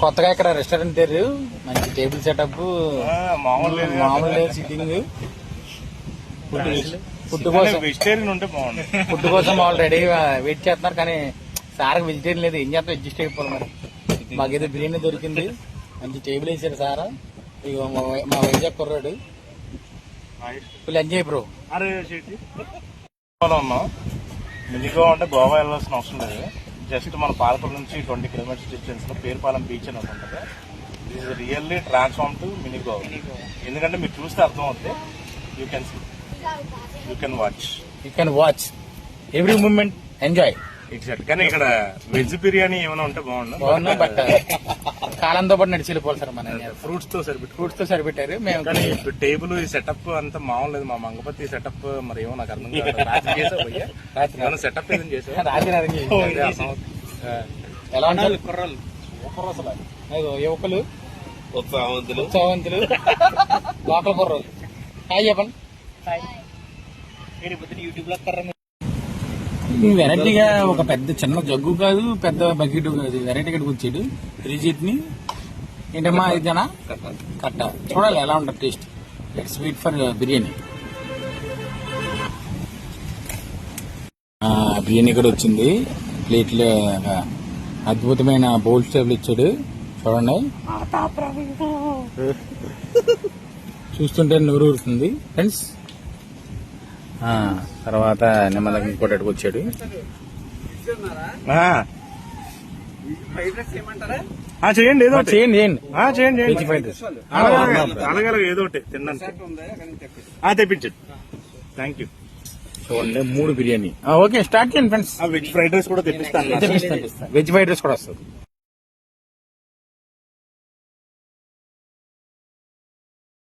కొత్తగా ఇక్కడ రెస్టారెంట్ తెరు, మంచి టేబుల్ సెటప్, మామూలు లేదు సిట్టింగ్. ఫుడ్ కోసం వెజిటేరియన్ ఉంటే బాగుంది. ఫుడ్ కోసం వాళ్ళు రెడీగా వెయిట్ చేస్తున్నారు, కానీ సార్ వెజిటేరియన్ లేదు, ఏం చేస్తాం అడ్జస్ట్ అయిపోవాలి మరి. మాకేదో బిర్యానీ దొరికింది, మంచి టేబుల్ వేసారు సార్. ఇక మా వైజాగ్ కుర్రాడు ఫుల్ ఎంజాయ్ బ్రో. ఉన్నాం మినిగో అంటే గోవా వెళ్ళాల్సిన అవసరం లేదు. జస్ట్ మన పాలపల్లి నుంచి 20 కిలోమీటర్స్ డిస్టెన్స్ లో పేరుపాలెం బీచ్ అని ఉంటుంది. ఇది రియల్లీ ట్రాన్స్ఫార్మ్ టు మినిగో. ఎందుకంటే మీరు చూస్తే అర్థం అవుతుంది. You can watch every moment, enjoy. Exact. కానీ ఇక్కడ వెజ్ బిర్యానీ ఏమైనా ఉంటే బాగుంది, బట్ కాలంతో పాటు నడిచి వెళ్ళిపోవాలి సార్. మన ఫ్రూట్స్ తో సరిపెట్టారు మేము. కానీ టేబుల్ ఈ సెటప్ అంతా మామూలు లేదు. మా మంగపతి సెటప్ మరి ఏమో నాకు అర్థం కాదు. రాత్రి సెటప్ ఏదైనా చేసావు? ఎలా ఉంటారు కుర్రలు? యువకులు, ఉత్సాహవంతులు, లోకల్ కుర్రలు. హాయ్ చెప్పండి. వెరైటీగా ఒక పెద్ద చిన్న జగ్గు కాదు, పెద్ద బకెట్ కాదు, వెరైటీగా వచ్చాడు. రిజిట్ని ఏంటమ్మా ఇదేనా కట్ట? చూడాలి ఎలా ఉంటుంది taste. It's sweet for biryani. Biryani కూడా వచ్చింది. ప్లేట్లో అద్భుతమైన బౌల్ స్టైల్ ఇచ్చాడు, చూడండి. చూస్తుంటే నూరు ఊరుతుంది ఫ్రెండ్స్. తర్వాత నెమ్మదిగా ఇంకోటి వచ్చాడు. చేయండి వెజ్ ఫ్రైడ్ రైస్ అలాగే ఏదో ఒకటి తిన్నాను తెప్పించండి. Thank you. చూడండి 3 బిర్యానీ. ఓకే, స్టార్ట్ చేయండి ఫ్రెండ్స్. వెజ్ ఫ్రైడ్ రైస్ కూడా తెప్పిస్తాను. వెజ్ ఫ్రైడ్ రైస్ కూడా వస్తుంది.